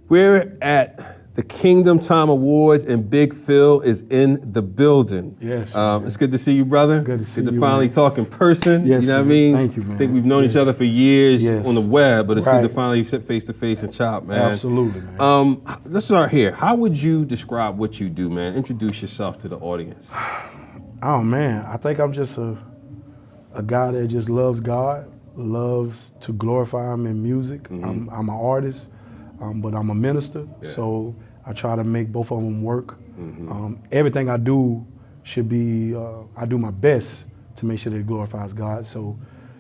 We're at the Kingdom Time Awards, and Big Fil is in the building. Yes. It's good to see you, brother. Good to see you. Good to finally talk in person. Yes, you know what I man. mean? Thank you, man. I think we've known each other for years on the web, but it's good to Right. finally sit face to face and chop, man. Absolutely, man. Let's start here. How would you describe what you do, man? Introduce yourself to the audience. Oh man, I think I'm just a guy that just loves God, loves to glorify Him in music. Mm-hmm. I'm an artist, but I'm a minister, Yeah. so I try to make both of them work. Mm-hmm. Everything I do should be, I do my best to make sure that it glorifies God. So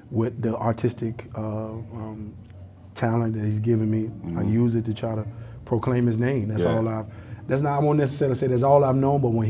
with the artistic talent that He's given me, I use it to try to proclaim His name. That's all I won't necessarily say that's all I've known, but when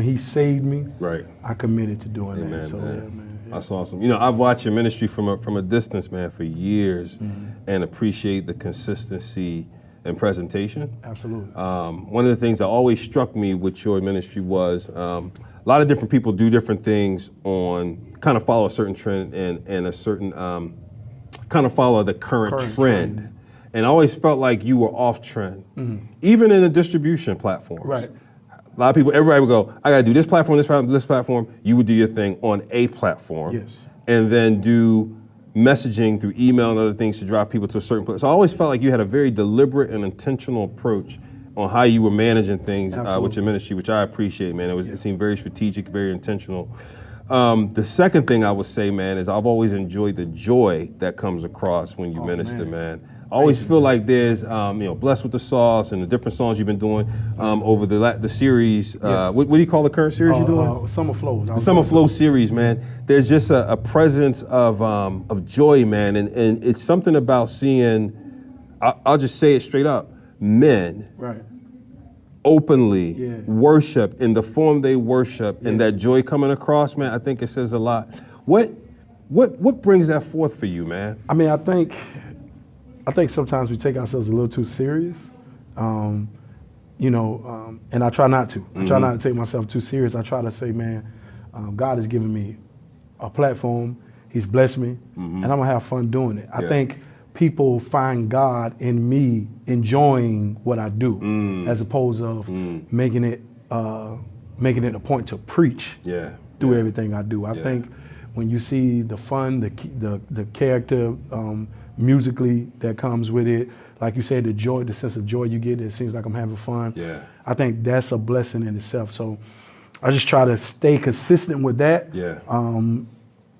he saved me, Right. I committed to doing Amen, that. So man. yeah, man. Yeah. That's awesome. You know, I've watched your ministry from a distance, man, for years, and appreciate the consistency and presentation. Absolutely. One of the things that always struck me with your ministry was a lot of different people do different things kind of follow a certain trend and a certain kind of follow the current trend. And I always felt like you were off trend, even in the distribution platforms. Right. A lot of people, everybody would go, I gotta do this platform, this platform, this platform. You would do your thing on a platform. Yes. And then do messaging through email and other things to drive people to a certain place. So I always felt like you had a very deliberate and intentional approach on how you were managing things with your ministry, which I appreciate, man. It seemed very strategic, very intentional. The second thing I would say, man, is I've always enjoyed the joy that comes across when you minister, man. I always feel like there's, Blessed with the Sauce and the different songs you've been doing over the series. What do you call the current series you're doing? Summer Flows. The Summer Flow series, man. There's just a presence of joy, man, and it's something about seeing. I'll just say it straight up: men openly worship in the form they worship, and that joy coming across, man. I think it says a lot. What brings that forth for you, man? I mean, I think sometimes we take ourselves a little too serious, and I try not to. I try not to take myself too serious. I try to say, man, God has given me a platform. He's blessed me, and I'm gonna have fun doing it. I think people find God in me enjoying what I do, as opposed to making it a point to preach through everything I do. I think when you see the fun, the character, musically that comes with it, like you said, the joy, the sense of joy you get, it seems like I'm having fun. I think that's a blessing in itself. So I just try to stay consistent with that.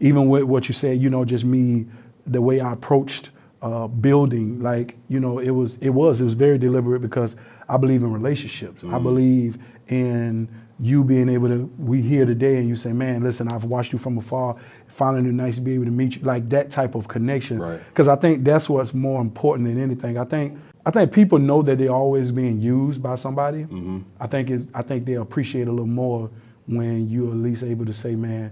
Even with what you said, just me, the way I approached building, it was very deliberate, because I believe in relationships. I believe in you being able to, we here today and you say, man, listen, I've watched you from afar, finding it nice to be able to meet you, like that type of connection. Because I think that's what's more important than anything. I think people know that they're always being used by somebody. I think they appreciate a little more when you're at least able to say, man,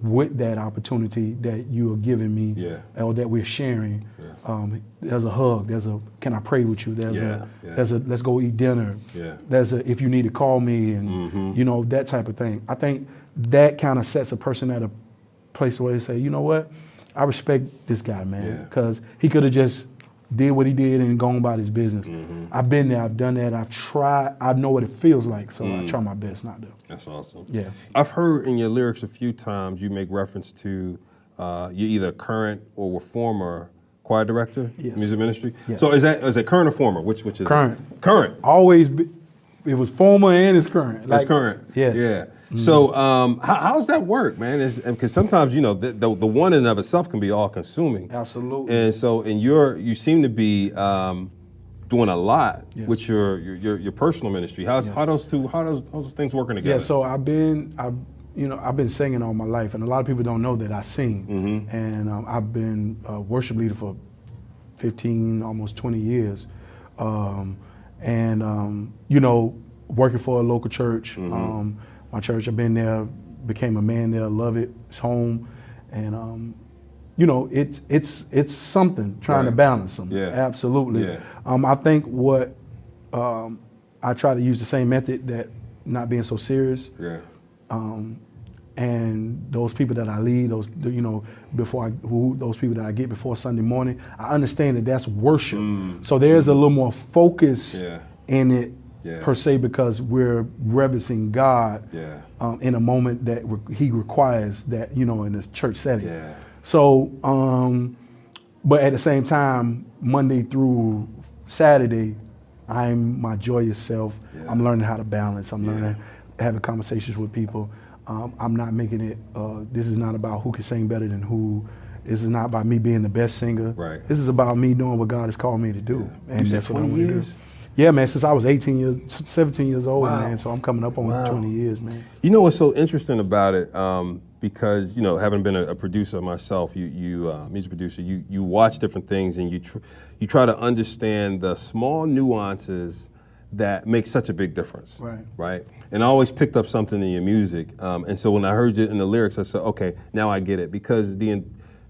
with that opportunity that you are giving me, or that we're sharing, there's a hug, there's a, can I pray with you? There's a, let's go eat dinner. There's a, if you need to call me, and that type of thing. I think that kind of sets a person at a place where they say, you know what, I respect this guy, man, because he could have just did what he did and gone about his business. I've been there, I've done that, I've tried, I know what it feels like, so I try my best not to. That's awesome. Yeah. I've heard in your lyrics a few times you make reference to you're either current or were former choir director, music ministry. So is it current or former? Which is current? It? Current. Always, it was former and it's current. It's current. Yes. Yeah. So how does that work, man? Because sometimes the one in and of itself can be all consuming. Absolutely. And so you seem to be doing a lot with your personal ministry. How those things working together? Yeah. So I've been singing all my life, and a lot of people don't know that I sing. And I've been a worship leader for 15, almost 20 years. Working for a local church. My church, I've been there, became a man there, love it, it's home. And, it's something, trying to balance them. Absolutely. I think what, I try to use the same method, that not being so serious. and those people that I lead, those those people that I get before Sunday morning, I understand that that's worship. So there's a little more focus in it per se, because we're reverencing God in a moment that He requires that, in this church setting. So, but at the same time, Monday through Saturday, I'm my joyous self. I'm learning how to balance. I'm learning having conversations with people. I'm not making it, this is not about who can sing better than who. This is not about me being the best singer. Right. This is about me doing what God has called me to do. And that's what I want to do. Yeah, man, since I was 17 years old, man. So I'm coming up on 20 years, man. You know what's so interesting about it? Because, having been a producer myself, music producer, you watch different things and you try to understand the small nuances that make such a big difference. Right. And I always picked up something in your music. And so when I heard it in the lyrics, I said, okay, now I get it. Because the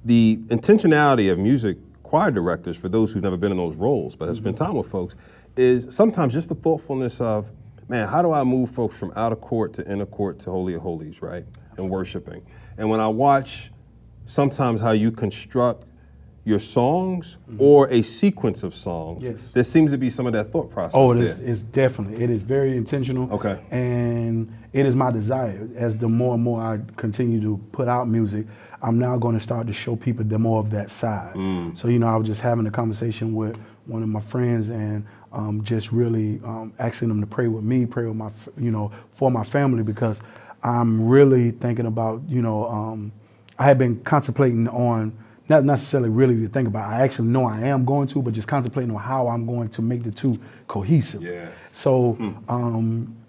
intentionality of music choir directors, for those who've never been in those roles, but have spent time with folks, is sometimes just the thoughtfulness of, man, how do I move folks from outer court to inner court to Holy of Holies, right? And worshiping. And when I watch sometimes how you construct your songs or a sequence of songs, there seems to be some of that thought process. Oh, it is definitely. It is very intentional. Okay. And it is my desire, as the more and more I continue to put out music, I'm now going to start to show people the more of that side. So, I was just having a conversation with one of my friends, and just really asking them to pray with me, pray with my, for my family, because I'm really thinking about, I have been contemplating on, not necessarily really to think about, I actually know I am going to, but just contemplating on how I'm going to make the two cohesive. So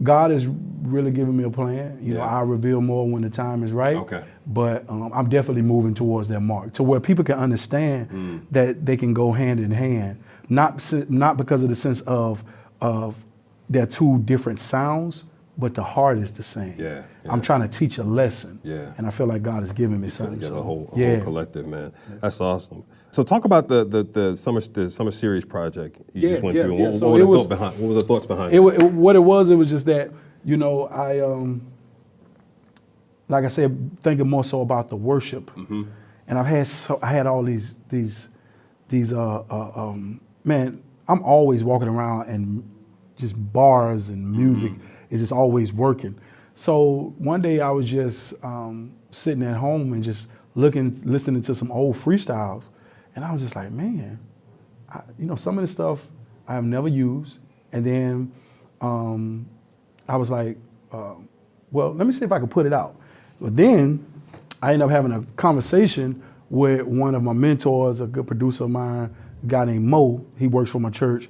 God is really giving me a plan. I'll reveal more when the time is right. But I'm definitely moving towards that mark, to where people can understand that they can go hand in hand. Not because of the sense of they're two different sounds, but the heart is the same. I'm trying to teach a lesson, and I feel like God is giving me something. A whole collective, man. That's awesome. So talk about the summer series project you just went through. And what were the thoughts behind it? What it was just that, I like I said, thinking more so about the worship, and I had all these man, I'm always walking around and just bars and music is just always working. So one day I was just sitting at home and just listening to some old freestyles, and I was just like, man, some of this stuff I have never used. And then I was like, well, let me see if I can put it out. But then I ended up having a conversation with one of my mentors, a good producer of mine, a guy named Mo. He works for my church.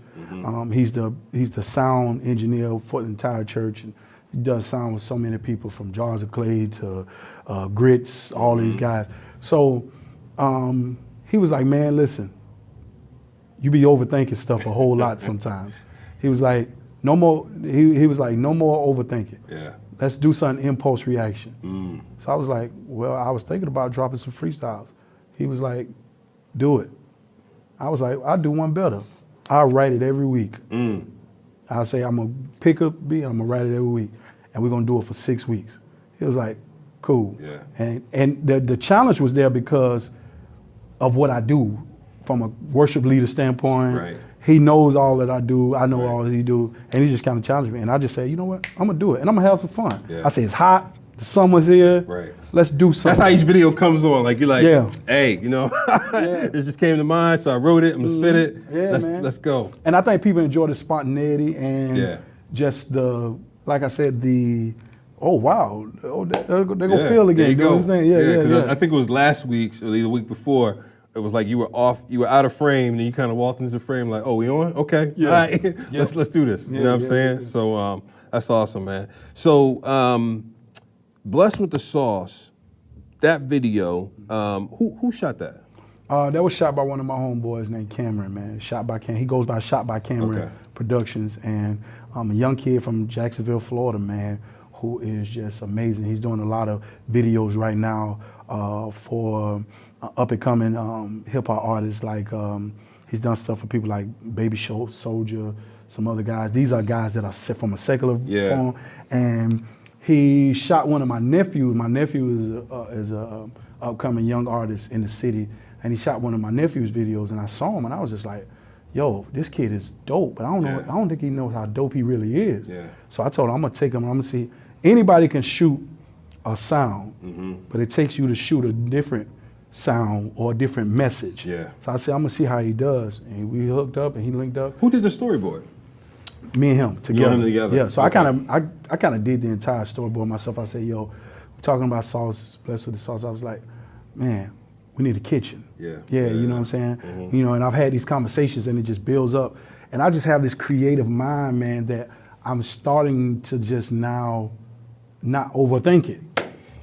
He's the sound engineer for the entire church, and he does sound with so many people, from Jars of Clay to Grits, all these guys. So he was like, man, listen, you be overthinking stuff a whole lot sometimes. He was like, no more. He was like, no more overthinking. Let's do something impulse reaction. So I was like, well, I was thinking about dropping some freestyles. He was like, do it. I was like, I'll do one better. I'll write it every week. I'll say, I'm going to pick up beat, I'm going to write it every week, and we're going to do it for 6 weeks. He was like, cool. And the challenge was there because of what I do from a worship leader standpoint. He knows all that I do. I know all that he do. And he just kind of challenged me. And I just said, you know what? I'm going to do it. And I'm going to have some fun. I say, it's hot. The summer's here. Let's do something. That's how each video comes on. Like, you're like, hey, this just came to mind, so I wrote it. I'm going to spit it. Let's go. And I think people enjoy the spontaneity and just like I said, oh, wow. Oh, they're going to feel again. There you go. I think it was last week's or the week before. It was like you were out of frame, and then you kind of walked into the frame like, oh, we on? Okay, all right, let's do this. You know what I'm saying? So that's awesome, man. So Blessed with the Sauce, that video, who shot that? That was shot by one of my homeboys named Cameron, man. Shot by Cameron. He goes by Shot by Cameron Productions, and a young kid from Jacksonville, Florida, man, who is just amazing. He's doing a lot of videos right now for up-and-coming hip-hop artists. Like he's done stuff for people like Baby Soldier, some other guys. These are guys that are from a secular form, and He shot one of my nephews. My nephew is a upcoming young artist in the city, and he shot one of my nephew's videos, and I saw him, and I was just like, yo, this kid is dope, but I don't know. I don't think he knows how dope he really is. Yeah. So I told him I'm gonna take him. I'm gonna see. Anybody can shoot a sound, but it takes you to shoot a different sound or a different message. Yeah. So I said I'm gonna see how he does, and we hooked up, and he linked up. Who did the storyboard? Me and him together. You and him together. Yeah. So Okay. I kind of did the entire storyboard myself. I said, yo, we're talking about sauce, blessed with the sauce. I was like, man, we need a kitchen. Yeah. Yeah. You know what I'm saying? You know, and I've had these conversations, and it just builds up, and I just have this creative mind, man, that I'm starting to just now not overthink it.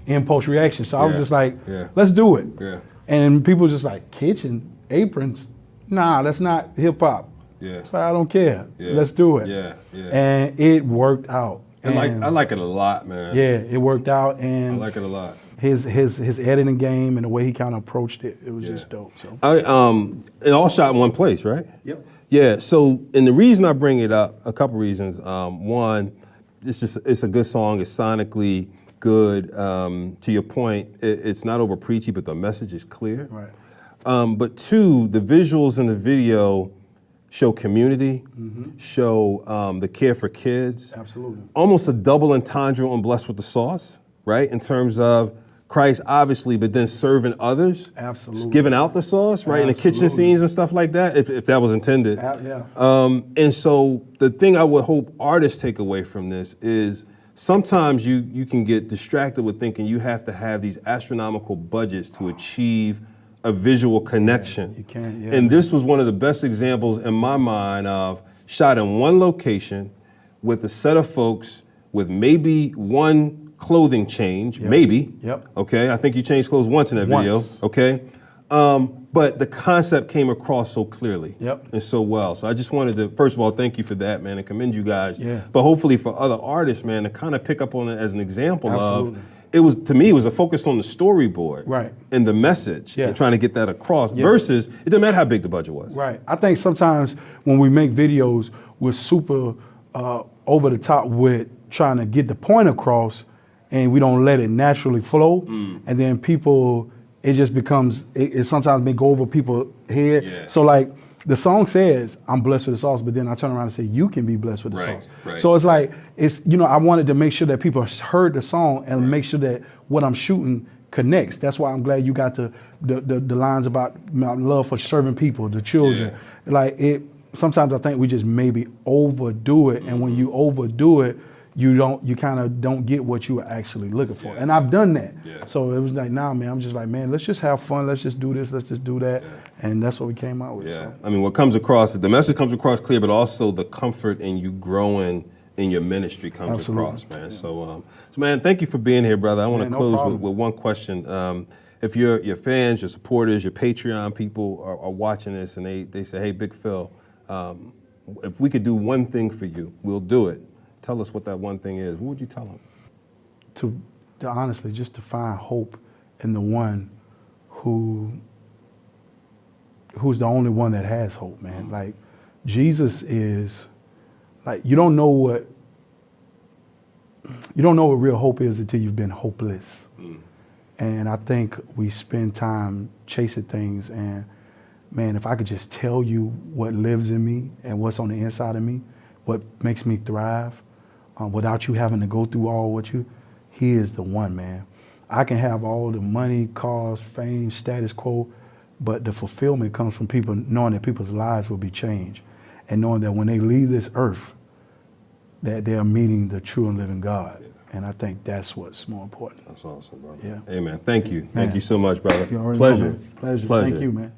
Impulse reaction. So I was just like, let's do it. Yeah. And people just like, kitchen, aprons, nah, that's not hip hop. Yeah. So I don't care. Yeah. Let's do it. Yeah. Yeah. And it worked out. And I like it a lot, man. Yeah, it worked out, and I like it a lot. His editing game and the way he kind of approached it, it was just dope. So it all shot in one place, right? Yep. Yeah. So, and the reason I bring it up, a couple reasons. One, it's a good song. It's sonically good. To your point, it's not over preachy, but the message is clear. Right. But two, the visuals in the video show community, show the care for kids. Absolutely. Almost a double entendre on Blessed with the Sauce, right? In terms of Christ, obviously, but then serving others. Absolutely. Just giving out the sauce, right? In the kitchen scenes and stuff like that, if that was intended. Yeah. And so the thing I would hope artists take away from this is sometimes you can get distracted with thinking you have to have these astronomical budgets to achieve a visual connection. You can, yeah. And this was one of the best examples in my mind of shot in one location with a set of folks with maybe one clothing change, maybe. Yep. Okay, I think you changed clothes once in that video. Okay. But the concept came across so clearly and so well. So I just wanted to, first of all, thank you for that, man, and commend you guys. Yeah. But hopefully for other artists, man, to kind of pick up on it as an example Absolutely. of, to me, it was a focus on the storyboard Right. and the message and trying to get that across versus, it didn't matter how big the budget was. Right. I think sometimes when we make videos, we're super over the top with trying to get the point across, and we don't let it naturally flow. And then people, it just becomes, it sometimes may go over people's head. Yeah. So like the song says, I'm blessed with the sauce, but then I turn around and say, you can be blessed with the sauce. Right. So it's like, I wanted to make sure that people heard the song and make sure that what I'm shooting connects. That's why I'm glad you got the lines about my love for serving people, the children. Yeah. Like sometimes I think we just maybe overdo it. And when you overdo it, you kind of don't get what you were actually looking for. And I've done that. So it was like, nah, man, I'm just like, man, let's just have fun. Let's just do this. Let's just do that. And that's what we came out with. So. I mean, what comes across, the message comes across clear, but also the comfort in you growing in your ministry comes across, man. So man, thank you for being here, brother. I want to close with one question. If your fans, your supporters, your Patreon people are watching this and they say, hey, Big Fil, if we could do one thing for you, we'll do it. Tell us what that one thing is. What would you tell them? To honestly, just to find hope in the one who's the only one that has hope, man. Like Jesus is, like you don't know what real hope is until you've been hopeless. And I think we spend time chasing things, and man, if I could just tell you what lives in me and what's on the inside of me, what makes me thrive, without you having to go through all he is the one, man. I can have all the money, cars, fame, status quo, but the fulfillment comes from people knowing that people's lives will be changed and knowing that when they leave this earth, that they are meeting the true and living God. And I think that's what's more important. That's awesome, brother. Yeah. Hey, man, thank you. Thank you so much, brother. You already Pleasure. know, man. Pleasure. Thank you, man.